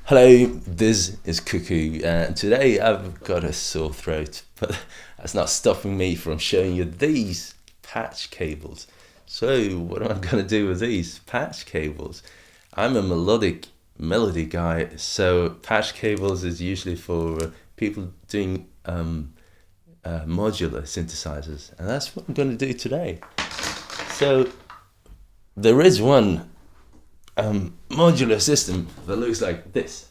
Hello, this is Cuckoo, and today I've got a sore throat, but that's not stopping me from showing you these patch cables. So, what am I going to do with these patch cables? I'm a melody guy, so patch cables is usually for people doing modular synthesizers, and that's what I'm going to do today. So, there is one modular system that looks like this.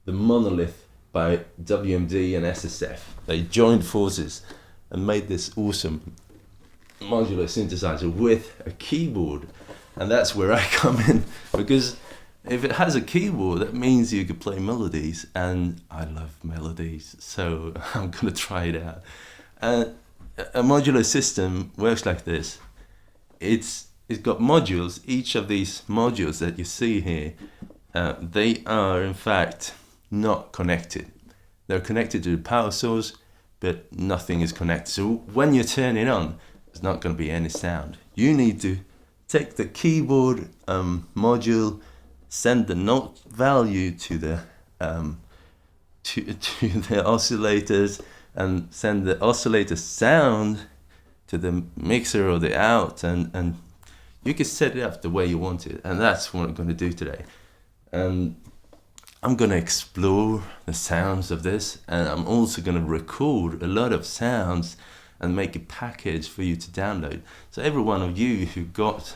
The Monolith by WMD and SSF. They joined forces and made this awesome modular synthesizer with a keyboard. And that's where I come in, because if it has a keyboard, that means you could play melodies, and I love melodies, so I'm gonna try it out. A modular system works like this. It's got modules. Each of these modules that you see here, they are in fact not connected. They're connected to the power source, but nothing is connected. So when you turn it on, there's not going to be any sound. You need to take the keyboard module, send the note value to the to the oscillators, and send the oscillator sound to the mixer or the out, and you can set it up the way you want it, and that's what I'm going to do today. I'm going to explore the sounds of this, and I'm also going to record a lot of sounds and make a package for you to download. So every one of you who got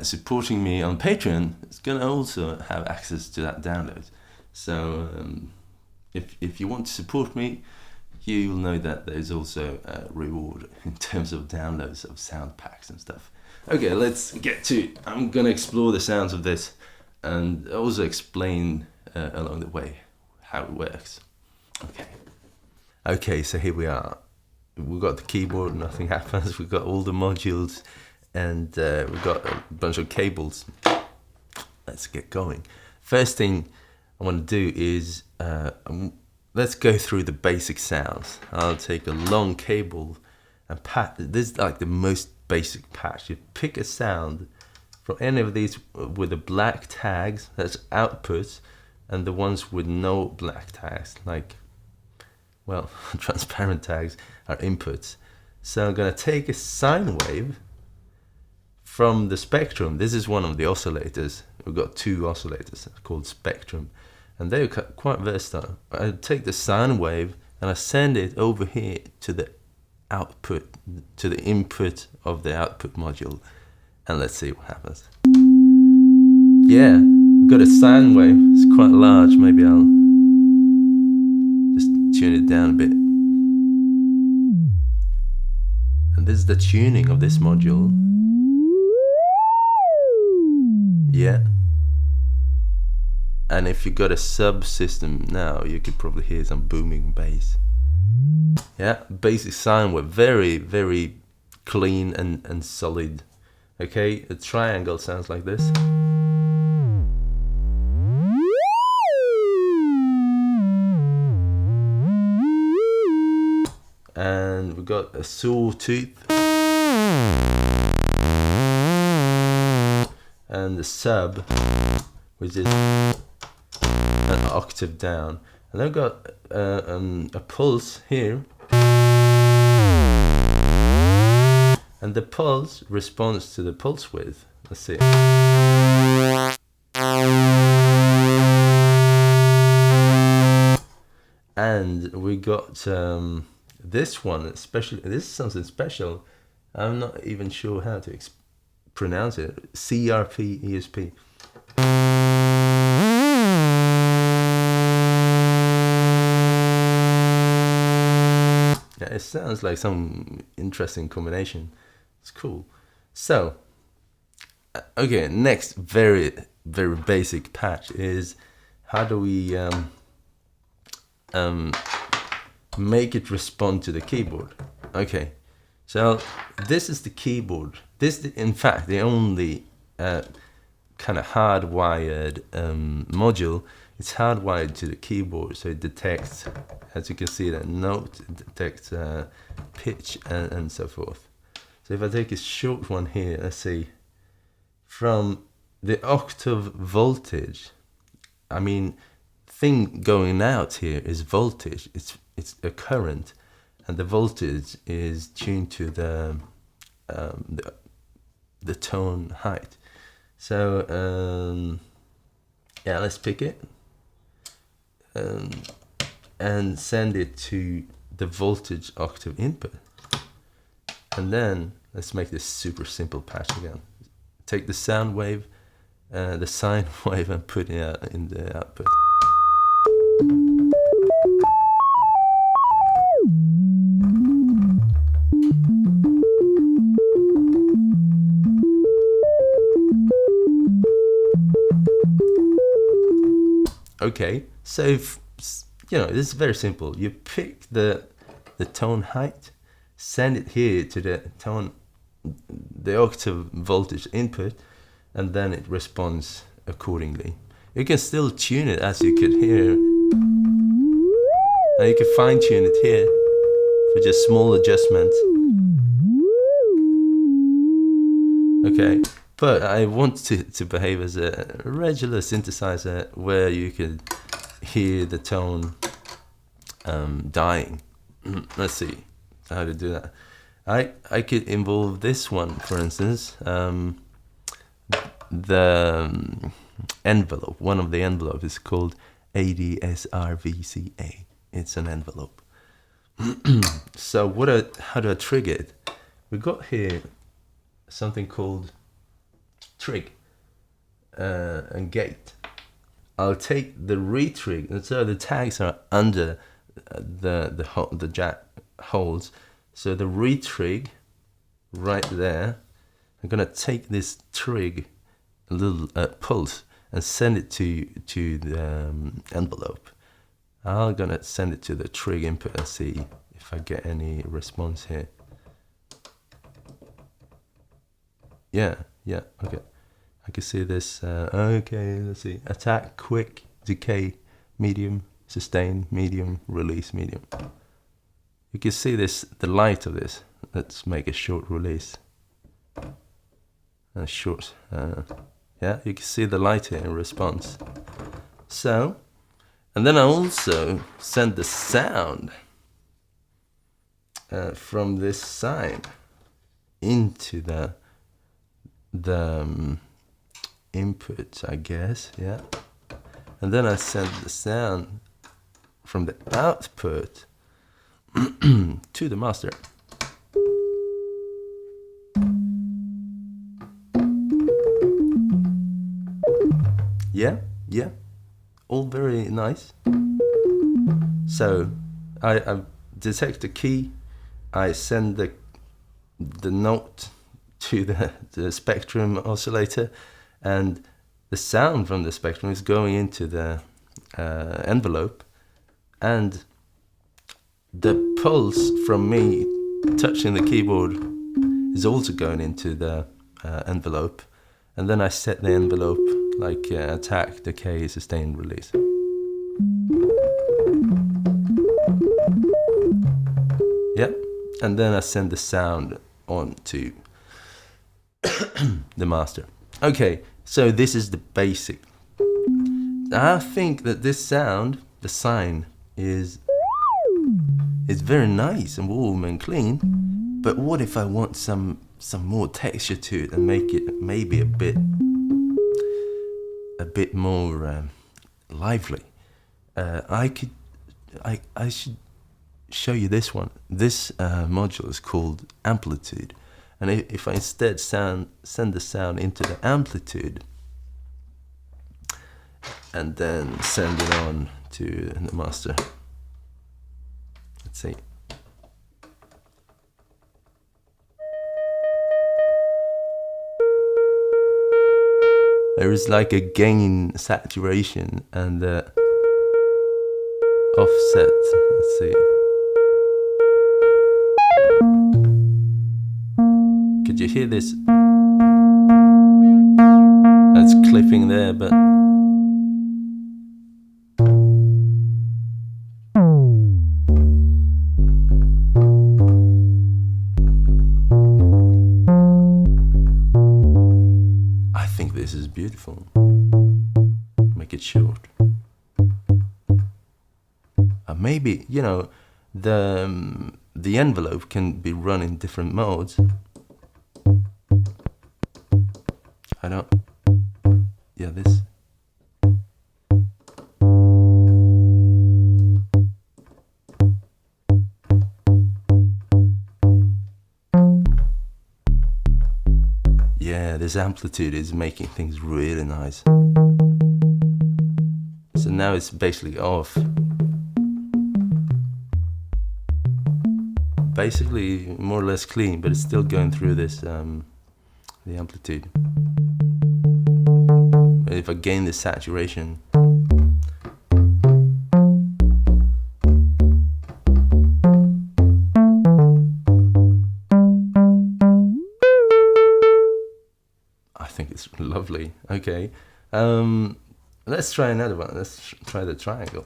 supporting me on Patreon is going to also have access to that download. So if you want to support me, you'll know that there's also a reward in terms of downloads of sound packs and stuff. Okay, let's get to it. I'm going to explore the sounds of this and also explain along the way how it works. Okay, so here we are. We've got the keyboard, nothing happens. We've got all the modules, and we've got a bunch of cables. Let's get going. First thing I want to do is let's go through the basic sounds. I'll take a long cable and patch. This is like the most basic patch. You pick a sound from any of these with the black tags, that's outputs, and the ones with no black tags, like, well, transparent tags, are inputs. So I'm going to take a sine wave from the spectrum. This is one of the oscillators. We've got two oscillators called spectrum, and they're quite versatile. I take the sine wave and I send it over here to the output, to the input of the output module, and let's see what happens. Yeah, we've got a sine wave. It's quite large. Maybe I'll just tune it down a bit. And this is the tuning of this module. Yeah. And if you got a subsystem now, you could probably hear some booming bass. Yeah, basic sine wave, very, very clean and solid. Okay, a triangle sounds like this. And we've got a sawtooth. And the sub, which is an octave down. And I've got a pulse here. And the pulse responds to the pulse width. Let's see. And we got this one, especially. This is something special. I'm not even sure how to pronounce it. CRP ESP. Yeah, it sounds like some interesting combination. It's cool. So, okay, next very, very basic patch is how do we make it respond to the keyboard. Okay, so this is the keyboard. This is, in fact, the only kind of hardwired module. It's hardwired to the keyboard, so it detects, as you can see, that note, it detects pitch and so forth. So if I take a short one here, let's see, from the octave voltage, I mean, thing going out here is voltage. It's a current, and the voltage is tuned to the tone height. So yeah, let's pick it and send it to the voltage octave input. And then let's make this super simple patch again. Take the sound wave, the sine wave, and put it in the output. Okay, so if, you know, this is very simple. You pick the tone height, send it here to the octave voltage input, and then it responds accordingly. You can still tune it, as you could hear. Now you can fine tune it here for just small adjustments. Okay, but I want to behave as a regular synthesizer where you could hear the tone dying. Let's see how to do that. I could involve this one, for instance, the envelope. One of the envelopes is called ADSRVCA. It's an envelope. So how do I trigger it? We got here something called trig and gate. I'll take the retrig, so the tags are under the jack holes. So the retrig right there, I'm gonna take this trig, a little pulse, and send it to the envelope. I'm gonna send it to the trig input and see if I get any response here. Yeah, okay. I can see this. Okay, let's see. Attack, quick, decay, medium, sustain, medium, release, medium. You can see this, the light of this. Let's make a short release. Short. Yeah, you can see the light here in response. So, and then I also send the sound from this sine into the input, I guess, yeah. And then I send the sound from the output to the master. Yeah, all very nice. So I detect the key, I send the note to the spectrum oscillator, and the sound from the spectrum is going into the envelope, and the pulse from me touching the keyboard is also going into the envelope, and then I set the envelope like attack, decay, sustain, release. Yep, and then I send the sound on to the master. Okay, so this is the basic. I think that this sound, the sine, is very nice and warm and clean, but what if I want some more texture to it and make it maybe a bit more lively? I should show you this one. This module is called amplitude, and if I instead send the sound into the amplitude and then send it on to the master. Let's see. There is like a gain, saturation, and offset. Let's see. Could you hear this? That's clipping there, but I think this is beautiful. Make it short. maybe, you know, the envelope can be run in different modes. I don't, yeah, this. Yeah, this amplitude is making things really nice. So now it's basically off. Basically more or less clean, but it's still going through this, the amplitude. But if I gain the saturation, I think it's lovely. Okay, let's try another one. Let's try the triangle.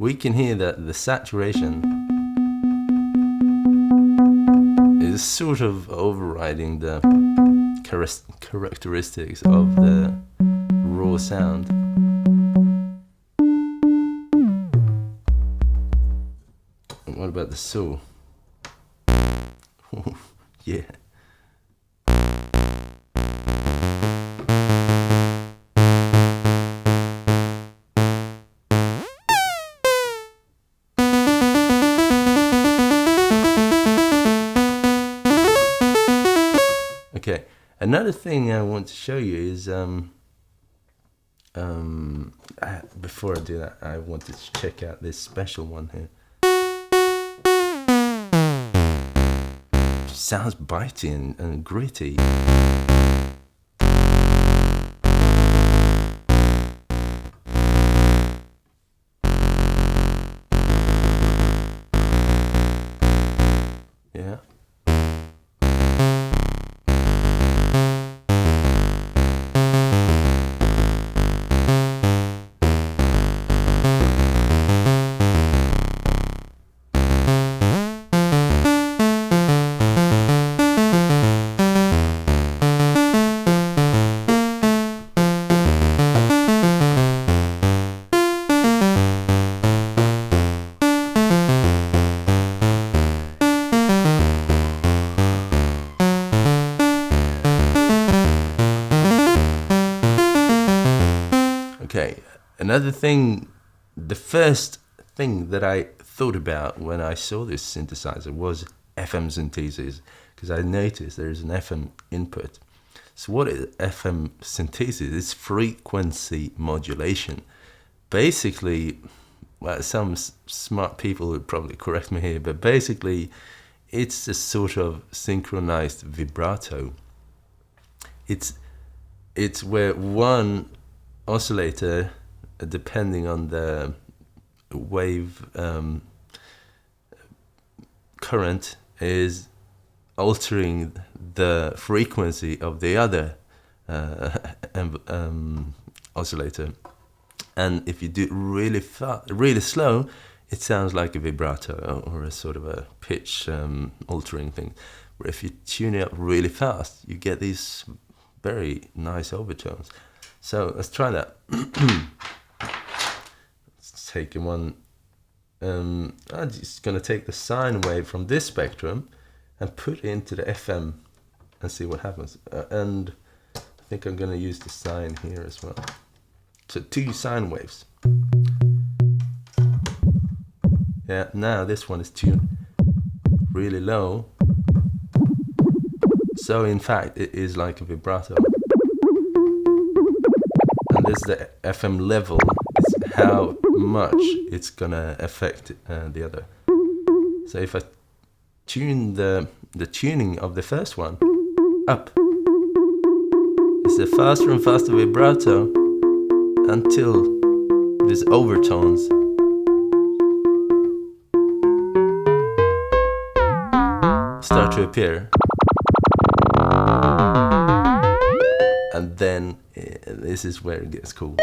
We can hear that the saturation is sort of overriding the characteristics of the raw sound. And what about the saw? Yeah. Okay, another thing I want to show you is before I do that, I want to check out this special one here. Sounds bitey and gritty. Yeah. Okay, another thing, the first thing that I thought about when I saw this synthesizer was FM synthesis, because I noticed there is an FM input. So what is FM synthesis? It's frequency modulation. Basically, well, some smart people would probably correct me here, but basically it's a sort of synchronized vibrato. It's where one oscillator, depending on the wave current, is altering the frequency of the other oscillator. And if you do it really fast, really slow, it sounds like a vibrato or a sort of a pitch altering thing. Where if you tune it up really fast, you get these very nice overtones. So let's try that. Let's take one. I'm just going to take the sine wave from this spectrum and put it into the FM and see what happens. And I think I'm going to use the sine here as well. So 2 sine waves. Yeah, now this one is tuned really low. So in fact, it is like a vibrato. And this is the FM level. It's how much it's gonna affect the other. So if I tune the tuning of the first one up, it's a faster and faster vibrato until these overtones start to appear. And then this is where it gets cool.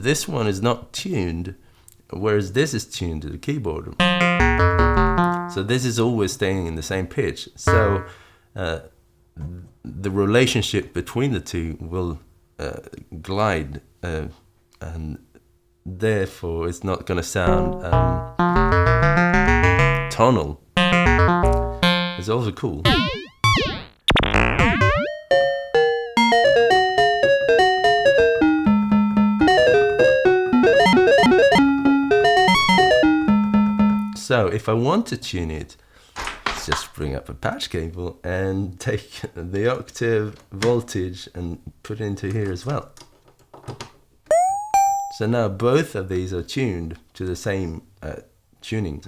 this one is not tuned, whereas this is tuned to the keyboard. So this is always staying in the same pitch. So the relationship between the two will glide, and therefore it's not going to sound tonal. It's also cool. So if I want to tune it, just bring up a patch cable and take the octave voltage and put it into here as well. So now both of these are tuned to the same tuning.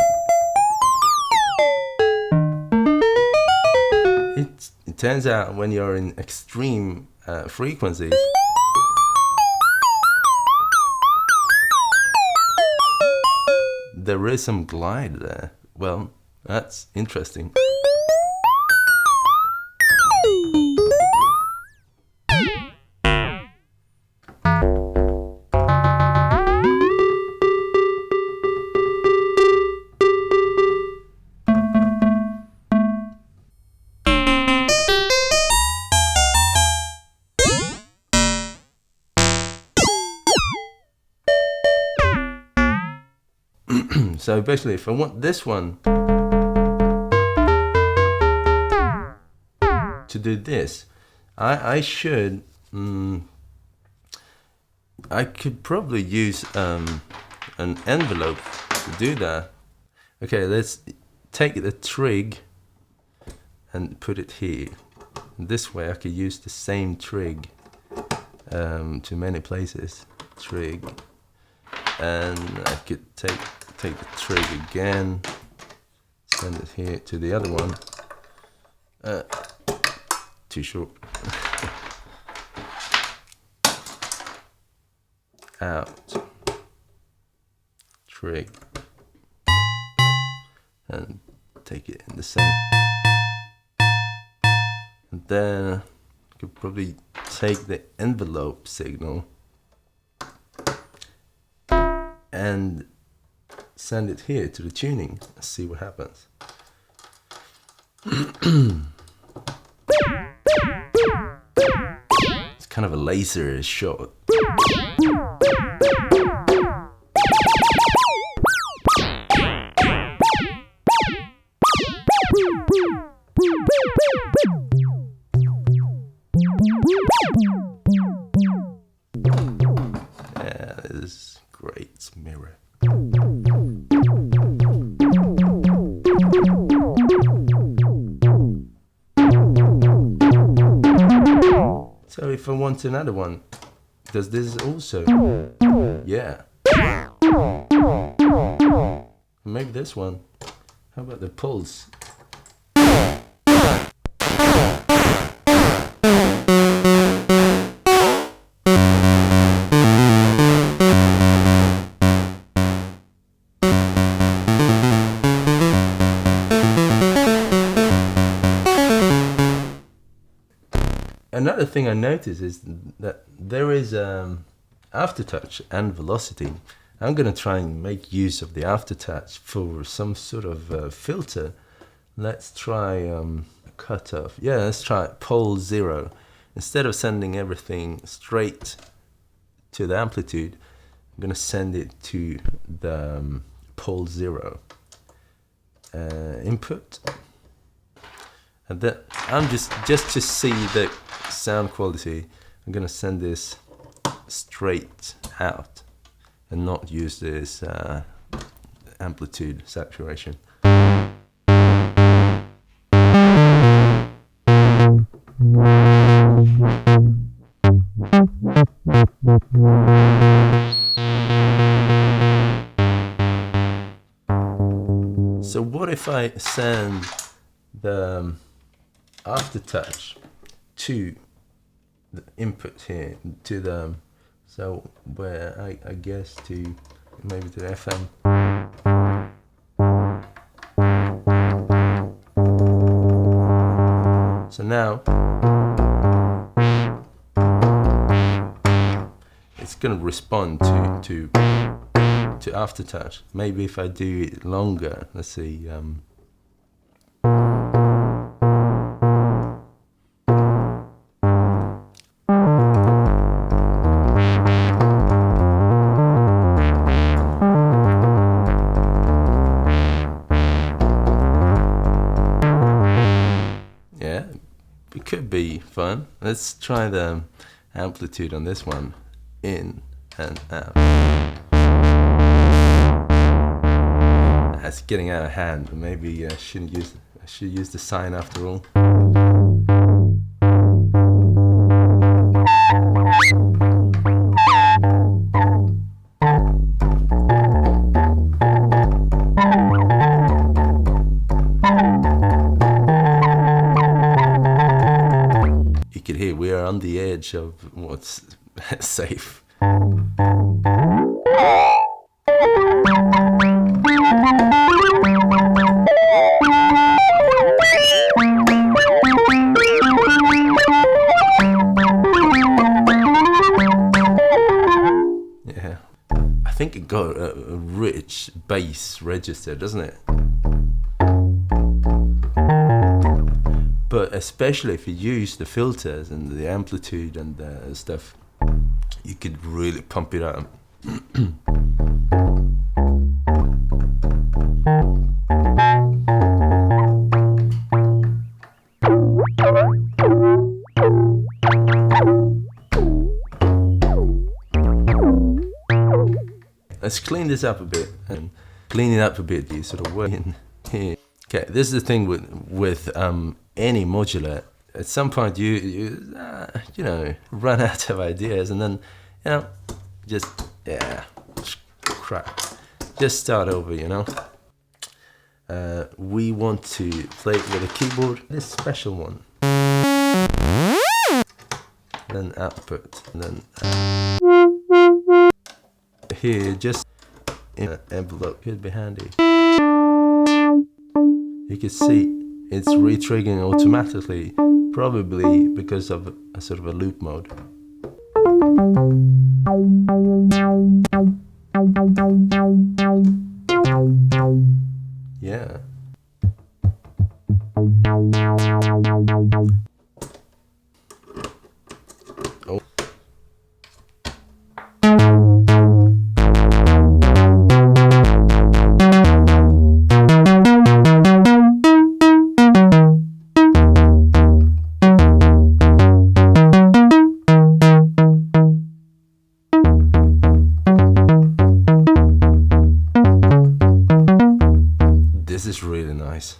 It turns out when you're in extreme frequencies, there is some glide there. Well, that's interesting. So basically, if I want this one to do this, I should, I could probably use an envelope to do that. Okay, let's take the trig and put it here. This way I could use the same trig to many places. Trig, and I could take the trig again, send it here to the other one. Too short. Out, trig, and take it in the same. And then I could probably take the envelope signal and send it here to the tuning. Let's see what happens. It's kind of a laser shot. Yeah, this is great mirror. So if I want another one, does this also? Yeah. Maybe this one. How about the pulse? Another thing I noticed is that there is aftertouch and velocity. I'm going to try and make use of the aftertouch for some sort of filter. Let's try a cutoff. Yeah, let's try pole 0. Instead of sending everything straight to the amplitude, I'm going to send it to the pole 0 input. And then I'm just to see the sound quality, I'm going to send this straight out and not use this amplitude saturation. So what if I send the aftertouch to the input here, to the, so where I guess to maybe to the FM. So now it's gonna respond to aftertouch. Maybe if I do it longer, let's see. Yeah, it could be fun. Let's try the amplitude on this one, in and out. That's getting out of hand. Maybe I should use the sine after all. You can hear we are on the edge of what's safe. Yeah, I think it got a rich bass register, doesn't it? But especially if you use the filters and the amplitude and the stuff, you could really pump it up. Let's clean this up a bit, and clean it up a bit, you sort of work in here. Okay, this is the thing with any modular. At some point you know, run out of ideas, and then, you know, just crap. Just start over, you know. We want to play it with a keyboard, this special one. Then output, and then here, just in an envelope, could be handy. You can see it's re-triggering automatically, probably because of a sort of a loop mode. Yeah. Oh. This is really nice.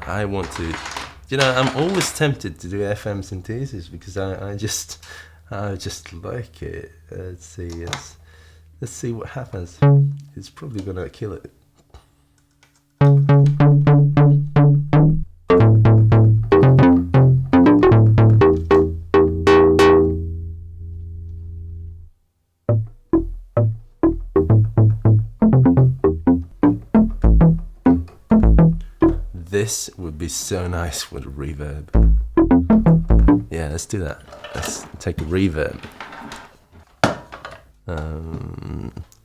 I want to, you know, I'm always tempted to do FM synthesis because I just like it. Let's see what happens. It's probably gonna kill it. This would be so nice with a reverb. Yeah, let's do that. Let's take a reverb.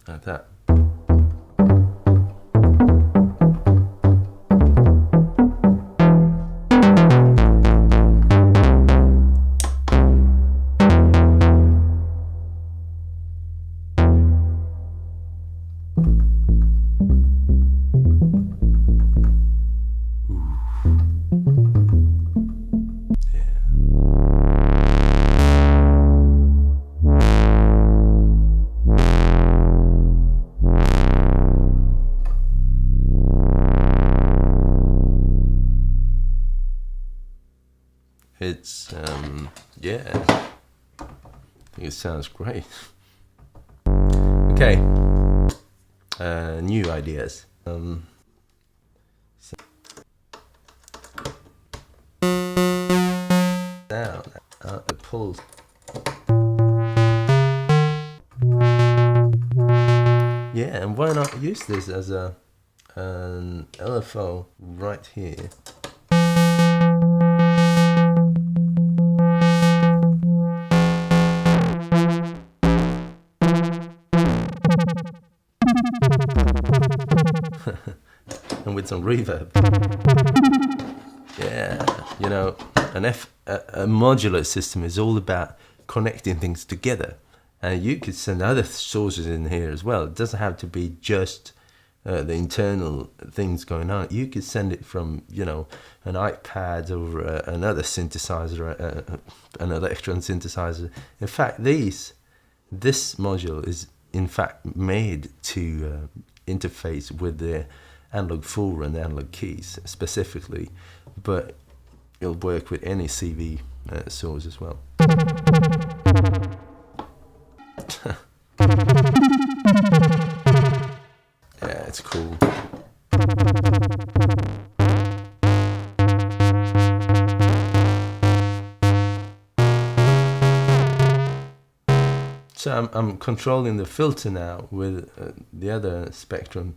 Like that. It's yeah, I think it sounds great. Okay, new ideas. Down, it pulls. Yeah, and why not use this as a an LFO right here. And with some reverb. Yeah, you know, a modular system is all about connecting things together. And you could send other sources in here as well. It doesn't have to be just the internal things going on. You could send it from, you know, an iPad or another synthesizer, an electron synthesizer. In fact, this module is in fact made to interface with the analog 4 and the analog keys specifically, but it'll work with any CV source as well. Yeah, it's cool. So I'm controlling the filter now with the other spectrum.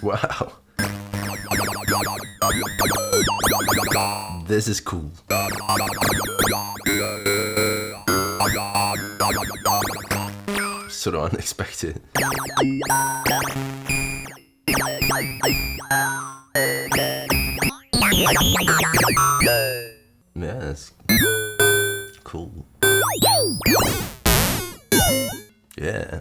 Wow. This is cool. Sort of unexpected. Yeah, that's cool. Yeah.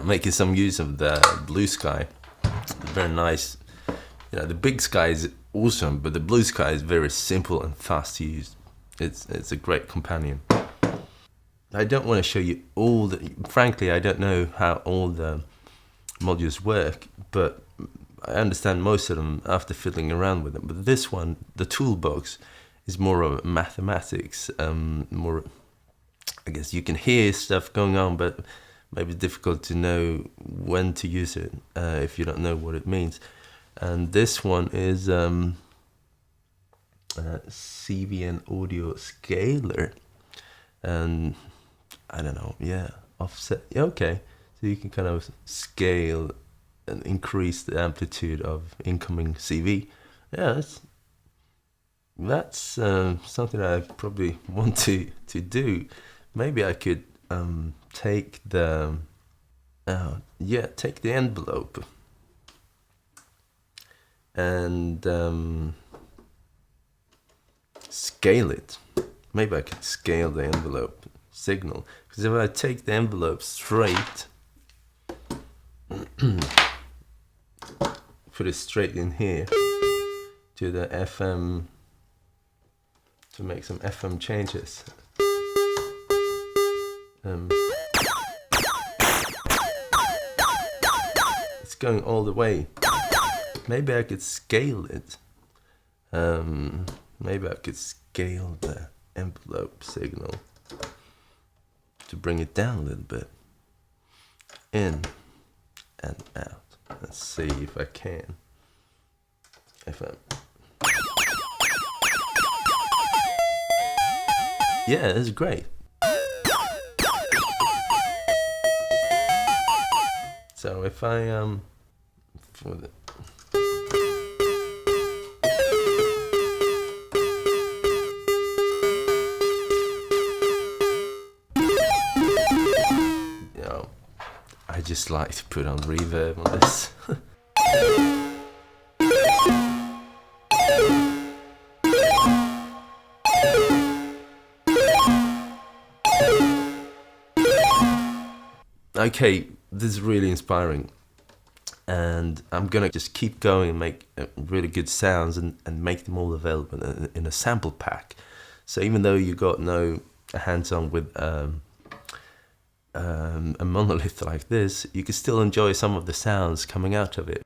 Making some use of the blue sky. Very nice. You know, the big sky is awesome, but the blue sky is very simple and fast to use. It's a great companion. I don't want to show you all the, frankly, I don't know how all the modules work, but I understand most of them after fiddling around with them. But this one, the toolbox, is more of mathematics, more, I guess you can hear stuff going on, but maybe it's difficult to know when to use it if you don't know what it means. And this one is CVN audio scaler, and I don't know, yeah, offset. Yeah, okay, so you can kind of scale and increase the amplitude of incoming CV. Yeah, that's something I probably want to do. Maybe I could take the envelope and scale it. Maybe I could scale the envelope signal, because if I take the envelope straight, put it straight in here to the FM to make some FM changes. It's going all the way. Maybe I could scale it. Maybe I could scale the envelope signal to bring it down a little bit. In and out. Let's see if I can. Yeah, that's great. So if I for the I just like to put on reverb on this. Okay, this is really inspiring, and I'm gonna just keep going and make really good sounds and make them all available in a sample pack. So even though you got no hands-on with a monolith like this, you can still enjoy some of the sounds coming out of it.